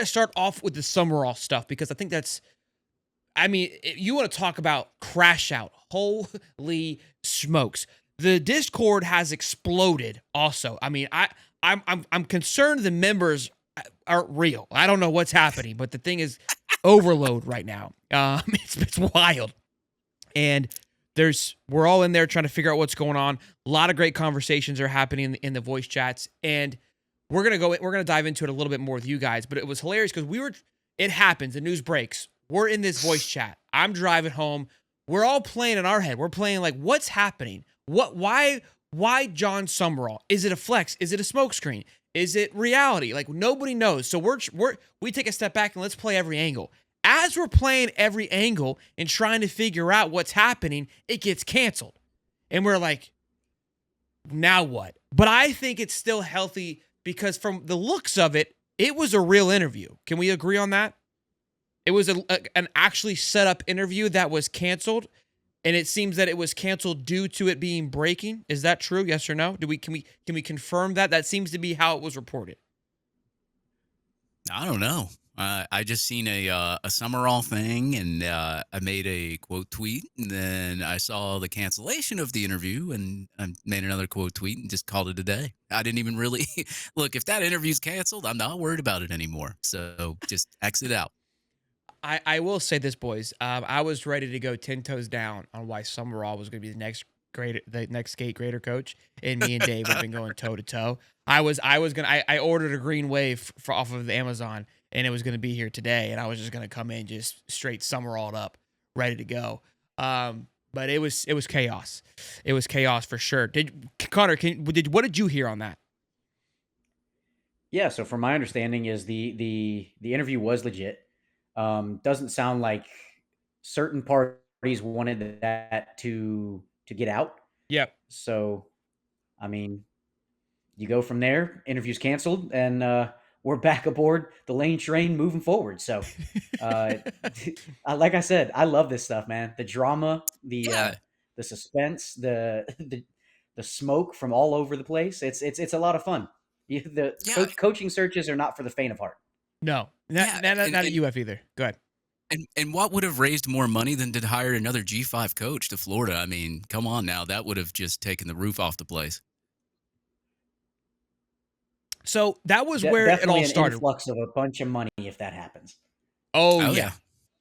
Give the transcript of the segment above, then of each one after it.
to start off with the Summerall stuff because I think that's, I mean, you want to talk about crash out. Holy smokes. The Discord has exploded also. I mean, I'm concerned the members aren't real. I don't know what's happening, but the thing is overload right now. It's wild. And we're all in there trying to figure out what's going on. A lot of great conversations are happening in the voice chats, and we're gonna dive into it a little bit more with you guys. But it was hilarious because it happens, the news breaks. We're in this voice chat. I'm driving home. We're all playing in our head. We're playing like, what's happening? Why Jon Sumrall? Is it a flex? Is it a smokescreen? Is it reality? Like, nobody knows. So we take a step back and let's play every angle. As we're playing every angle and trying to figure out what's happening, it gets canceled. And we're like, now what? But I think it's still healthy because from the looks of it, it was a real interview. Can we agree on that? It was an actually set up interview that was canceled, and it seems that it was canceled due to it being breaking. Is that true? Yes or no? Can we confirm that? That seems to be how it was reported. I don't know. I just seen a Summerall thing, and I made a quote tweet, and then I saw the cancellation of the interview, and I made another quote tweet and just called it a day. I didn't even really look. If that interview's canceled, I'm not worried about it anymore. So just exit out. I will say this, boys. I was ready to go 10 toes down on why Summerall was going to be the next skate grader coach, and me and Dave have been going toe to toe. I ordered a green wave off of the Amazon, and it was going to be here today, and I was just going to come in just straight Summeralled up, ready to go. But it was chaos. It was chaos for sure. Connor, what did you hear on that? Yeah, so from my understanding is the interview was legit. Doesn't sound like certain parties wanted that to get out. Yep. So, I mean, you go from there. Interview's canceled, and we're back aboard the lane train, moving forward. So, like I said, I love this stuff, man. The drama, the suspense, the smoke from all over the place. It's a lot of fun. Coaching searches are not for the faint of heart. No, not at UF either. Go ahead. And what would have raised more money than to hire another G5 coach to Florida? I mean, come on now. That would have just taken the roof off the place. So that was where it all started. An influx of a bunch of money if that happens. Oh yeah.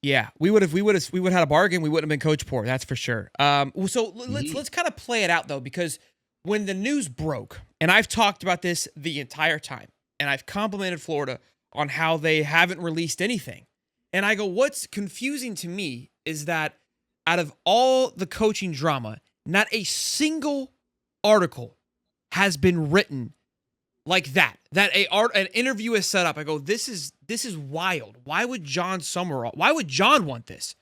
Yeah, we would have had a bargain. We wouldn't have been Coach Poor, that's for sure. So let's kind of play it out though, because when the news broke, and I've talked about this the entire time, and I've complimented Florida on how they haven't released anything. And I go, what's confusing to me is that out of all the coaching drama, not a single article has been written like that. That an interview is set up. I go, this is wild. Why would Jon want this?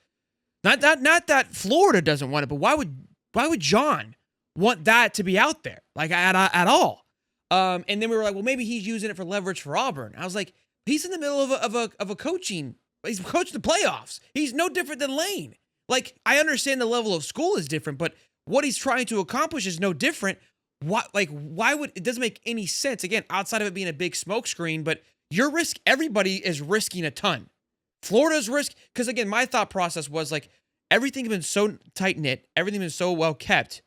Not that Florida doesn't want it, but why would Jon want that to be out there like at all? And then we were like, well, maybe he's using it for leverage for Auburn. I was like, he's in the middle of a coaching. He's coaching the playoffs. He's no different than Lane. Like, I understand the level of school is different, but what he's trying to accomplish is no different. Why would it doesn't make any sense? Again, outside of it being a big smokescreen, but everybody is risking a ton. Florida's risk, because again, my thought process was like, everything has been so tight knit, everything has been so well kept.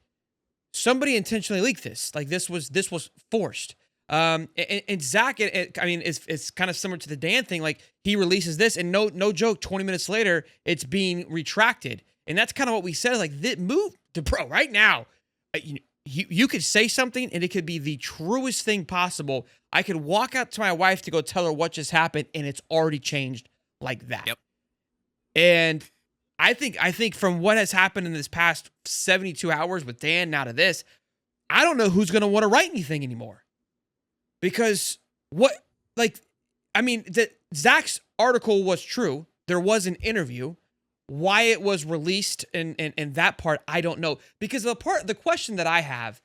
Somebody intentionally leaked this. Like this was forced. And Zach, I mean, it's kind of similar to the Dan thing. Like he releases this, and no joke, 20 minutes later, it's being retracted, and that's kind of what we said. Like, move to bro right now. You could say something, and it could be the truest thing possible. I could walk out to my wife to go tell her what just happened, and it's already changed like that. Yep. And I think from what has happened in this past 72 hours with Dan now to this, I don't know who's going to want to write anything anymore. Because Zach's article was true. There was an interview. Why it was released and that part, I don't know. Because the question that I have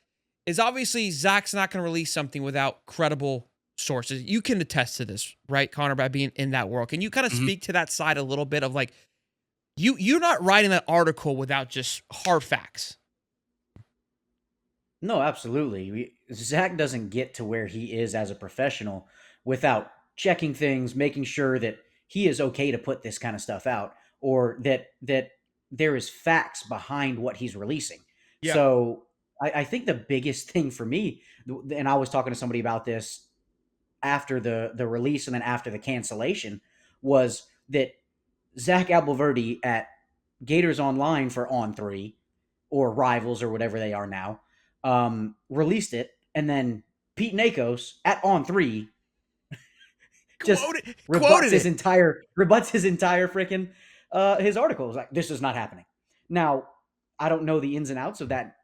is obviously Zach's not going to release something without credible sources. You can attest to this, right, Connor, by being in that world. Can you kind of speak to that side a little bit of like, you're not writing that article without just hard facts? No, absolutely. Zach doesn't get to where he is as a professional without checking things, making sure that he is okay to put this kind of stuff out, or that there is facts behind what he's releasing. Yeah. So I think the biggest thing for me, and I was talking to somebody about this after the release and then after the cancellation, was that Zach Abelverde at Gators Online for On Three or Rivals or whatever they are now, released it, and then Pete Nakos at On Three just Quoted it. rebuts his entire freaking his article. It was like, this is not happening. Now, I don't know the ins and outs of that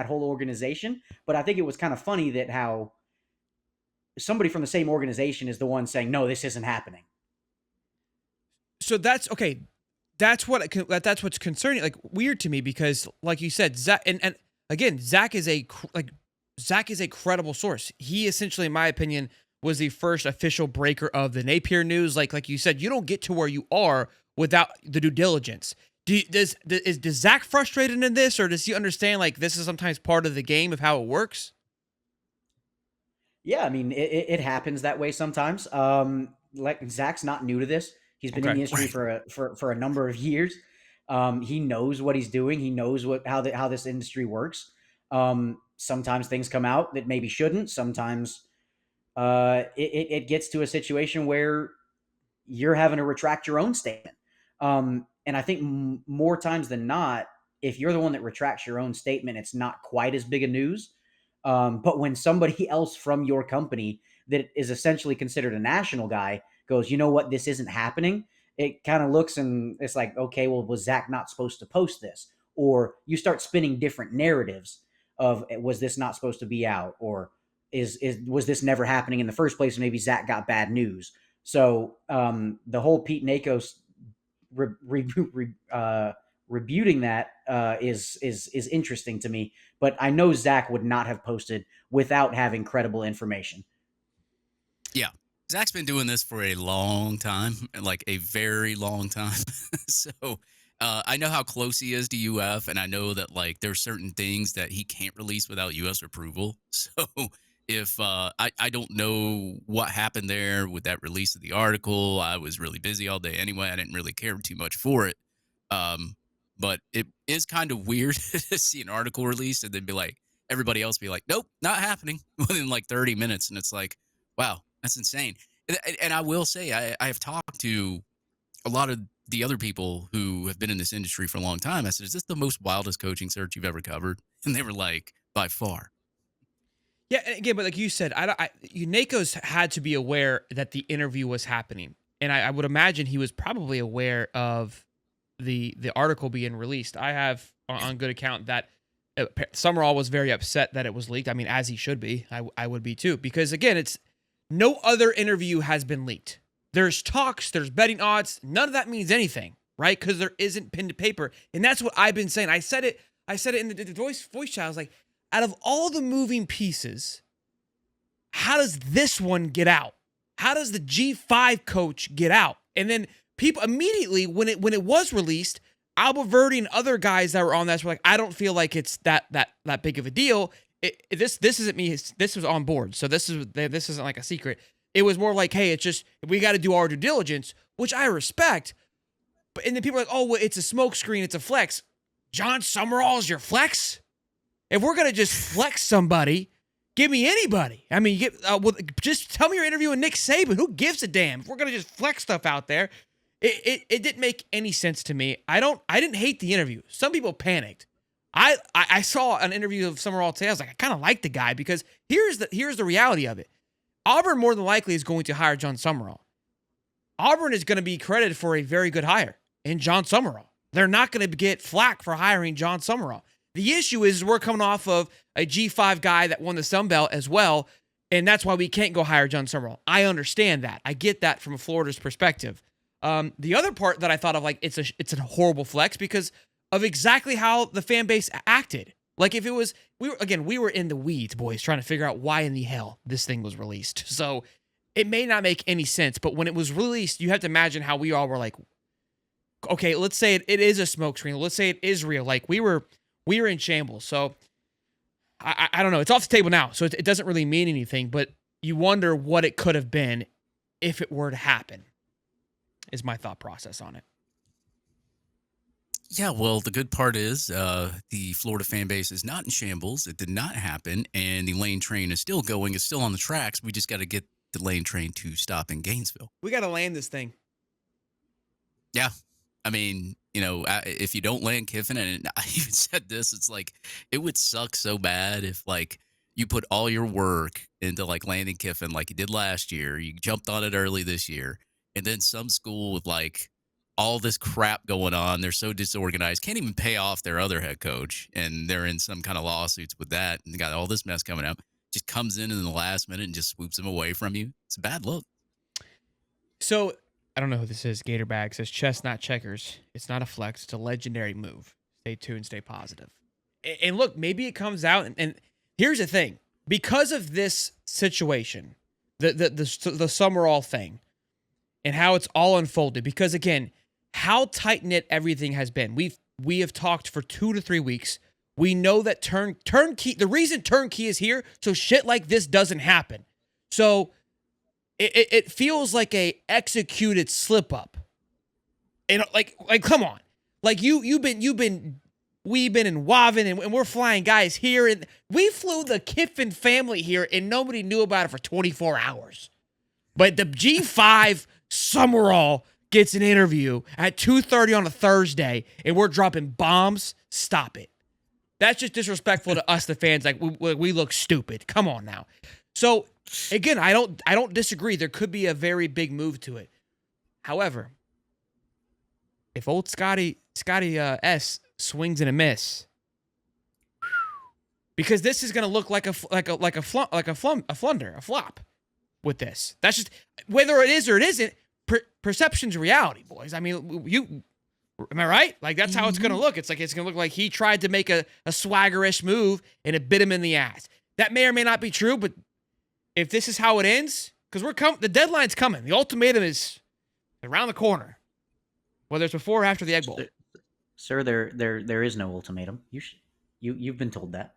whole organization, but I think it was kind of funny that how somebody from the same organization is the one saying, no, this isn't happening. So that's okay. That's what's concerning, like weird to me, because like you said, Zach, and again, Zach is a credible source. He essentially, in my opinion, was the first official breaker of the Napier news. Like you said, you don't get to where you are without the due diligence. Does Zach frustrated in this, or does he understand like this is sometimes part of the game of how it works? Yeah, I mean, it happens that way sometimes. Like Zach's not new to this. He's been in the industry for a number of years. He knows what he's doing. He knows how this industry works. Sometimes things come out that maybe shouldn't. Sometimes it gets to a situation where you're having to retract your own statement. And I think more times than not, if you're the one that retracts your own statement, it's not quite as big a news. But when somebody else from your company that is essentially considered a national guy goes, you know what, this isn't happening, it kind of looks and it's like, okay, well, was Zach not supposed to post this? Or you start spinning different narratives of, was this not supposed to be out? Or was this never happening in the first place? Maybe Zach got bad news. So the whole Pete Nakos rebuting that is interesting to me. But I know Zach would not have posted without having credible information. Yeah. Zach's been doing this for a long time, like a very long time. So I know how close he is to UF, and I know that like there's certain things that he can't release without US approval. So if I don't know what happened there with that release of the article, I was really busy all day anyway. I didn't really care too much for it. Um, but it is kind of weird to see an article released and then be like, everybody else be like, nope, not happening within like 30 minutes. And it's like, wow, that's insane. And I will say, I have talked to a lot of the other people who have been in this industry for a long time. I said, is this the most wildest coaching search you've ever covered? And they were like, by far. Yeah, and again, but like you said, Nakos had to be aware that the interview was happening, and I would imagine he was probably aware of the article being released. I have on good account that Summerall was very upset that it was leaked. I mean, as he should be. I would be too, because again, it's no other interview has been leaked. There's talks, there's betting odds. None of that means anything, right? Because there isn't pen to paper, and that's what I've been saying. I said it in the voice chat. I was like, out of all the moving pieces, how does this one get out? How does the G5 coach get out? And then people immediately, when it was released, Abelverde and other guys that were on that were like, I don't feel like it's that big of a deal. This isn't me. This was on board, so this isn't like a secret. It was more like, hey, it's just we got to do our due diligence, which I respect. But and then people are like, oh, well, it's a smokescreen, it's a flex. Jon Sumrall is your flex? If we're gonna just flex somebody, give me anybody. I mean, just tell me you're interviewing Nick Saban. Who gives a damn? If we're gonna just flex stuff out there, it didn't make any sense to me. I didn't hate the interview. Some people panicked. I saw an interview of Summerall today. I was like, I kind of like the guy, because here's the reality of it. Auburn more than likely is going to hire Jon Sumrall. Auburn is going to be credited for a very good hire in Jon Sumrall. They're not going to get flack for hiring Jon Sumrall. The issue is we're coming off of a G5 guy that won the Sun Belt as well, and that's why we can't go hire Jon Sumrall. I understand that. I get that from Florida's perspective. The other part that I thought of, like, it's a horrible flex because of exactly how the fan base acted. Like, if it was, we were in the weeds, boys, trying to figure out why in the hell this thing was released. So it may not make any sense, but when it was released, you have to imagine how we all were like, okay, let's say it is a smokescreen. Let's say it is real. Like, we were in shambles. So I don't know. It's off the table now, so it doesn't really mean anything, but you wonder what it could have been if it were to happen, is my thought process on it. Yeah, well, the good part is the Florida fan base is not in shambles. It did not happen, and the lane train is still going. It's still on the tracks. We just got to get the lane train to stop in Gainesville. We got to land this thing. Yeah. I mean, if you don't land Kiffin, and I even said this, it's like it would suck so bad if like you put all your work into like landing Kiffin like you did last year. You jumped on it early this year, and then some school with like all this crap going on, they're so disorganized, can't even pay off their other head coach, and they're in some kind of lawsuits with that, and they got all this mess coming up. Just comes in the last minute and just swoops them away from you. It's a bad look. So I don't know who this is. Gator Bag says chess, not checkers. It's not a flex. It's a legendary move. Stay tuned. Stay positive. And look, maybe it comes out. And here's the thing: because of this situation, the Summerall thing, and how it's all unfolded. Because again, how tight knit everything has been. We have talked for 2 to 3 weeks. We know that turnkey. The reason turnkey is here, so shit like this doesn't happen. So it feels like a executed slip up. And like come on, like we've been in Wavin and we're flying guys here, and we flew the Kiffin family here and nobody knew about it for 24 hours. But the G5 Summerall gets an interview at 2:30 on a Thursday and we're dropping bombs. Stop it. That's just disrespectful to us, the fans. Like we look stupid. Come on now. So again, I don't disagree. There could be a very big move to it. However, if old Scotty S swings and a miss, because this is going to look like a flop with this. That's just whether it is or it isn't. Perception's reality, boys. I mean, am I right? Like that's how it's going to look. It's going to look like he tried to make a swaggerish move and it bit him in the ass. That may or may not be true, but if this is how it ends, because the deadline's coming. The ultimatum is around the corner, whether it's before or after the Egg Bowl. Sir, there is no ultimatum. You've been told that.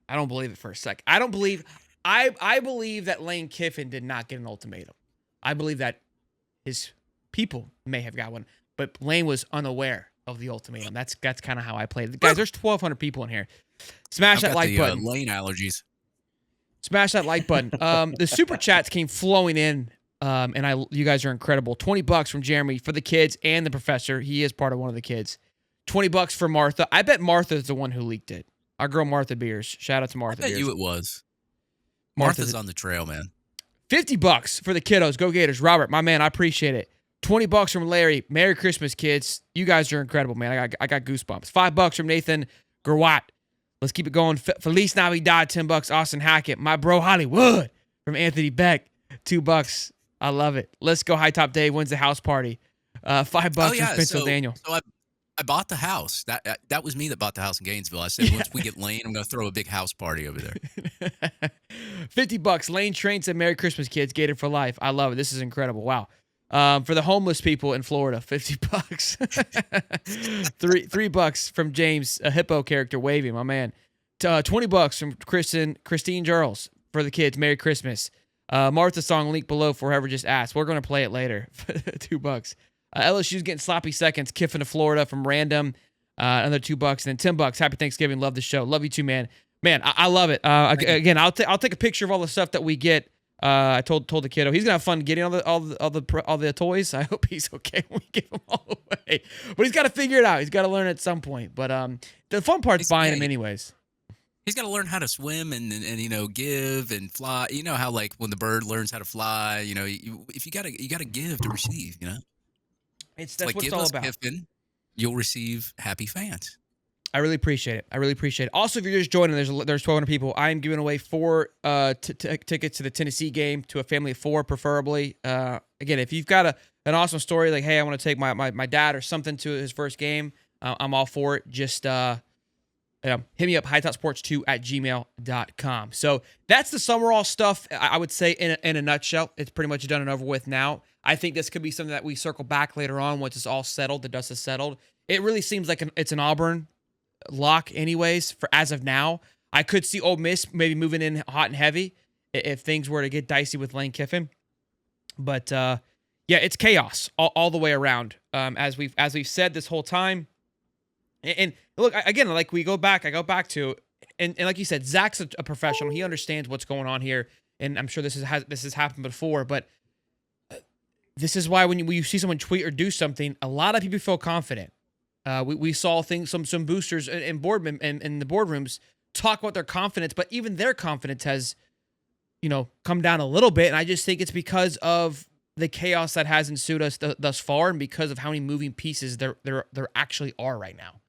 I don't believe it for a sec. I don't believe. I believe that Lane Kiffin did not get an ultimatum. I believe that his people may have got one, but Lane was unaware of the ultimatum. That's kind of how I played it. Guys, there's 1,200 people in here. Smash that like button. Lane allergies. Smash that like button. The super chats came flowing in, and you guys are incredible. $20 from Jeremy for the kids and the professor. He is part of one of the kids. $20 for Martha. I bet Martha's the one who leaked it. Our girl Martha Beers. Shout out to Martha I bet Beers. you it was. Martha's on the trail, man. $50 for the kiddos. Go Gators. Robert, my man, I appreciate it. $20 from Larry. Merry Christmas, kids. You guys are incredible, man. I got goosebumps. $5 from Nathan Gerwat. Let's keep it going. Feliz Navidad, $10. Austin Hackett. My bro Hollywood from Anthony Beck. $2. I love it. Let's go. Hightop Dave wins the house party. $5 from Spencer Daniel. So I bought the house. That was me that bought the house in Gainesville. I said, once we get Lane, I'm going to throw a big house party over there. $50. Lane Train said, Merry Christmas, kids. Gator for life. I love it. This is incredible. Wow. For the homeless people in Florida, $50. $3 from James, a hippo character waving, my man. $20 from Christine Jarls for the kids. Merry Christmas. Martha song link below for whoever just asked. We're going to play it later. $2. LSU's getting sloppy seconds. Kiffin to Florida from random. Another $2. And then $10. Happy Thanksgiving. Love the show. Love you too, man. Man, I love it. Again, I'll take a picture of all the stuff that we get. I told the kiddo he's gonna have fun getting all the toys. I hope he's okay when we give them all away. But he's got to figure it out. He's got to learn at some point. But the fun part's buying him anyways. He's got to learn how to swim and give and fly. You know how like when the bird learns how to fly. If you gotta give to receive. That's like, what it's give all us about. Kiffin, you'll receive happy fans. I really appreciate it. Also, if you're just joining, there's 1,200 people. I am giving away 4 tickets to the Tennessee game to a family of 4, preferably. Again, if you've got an awesome story, like, hey, I want to take my dad or something to his first game, I'm all for it. Just hit me up, hightopsports2@gmail.com. So that's the Summerall stuff. I would say in a nutshell, it's pretty much done and over with now. I think this could be something that we circle back later on once it's all settled, the dust is settled. It really seems like it's an Auburn lock anyways for as of now. I could see Ole Miss maybe moving in hot and heavy if things were to get dicey with Lane Kiffin. But yeah, it's chaos all the way around. As we've said this whole time. And look, again, like I go back to, and like you said, Zach's a professional. He understands what's going on here, and I'm sure this has happened before. But this is why when you see someone tweet or do something, a lot of people feel confident. We saw things, some boosters in in the boardrooms talk about their confidence, but even their confidence has, come down a little bit. And I just think it's because of the chaos that has ensued us thus far, and because of how many moving pieces there actually are right now.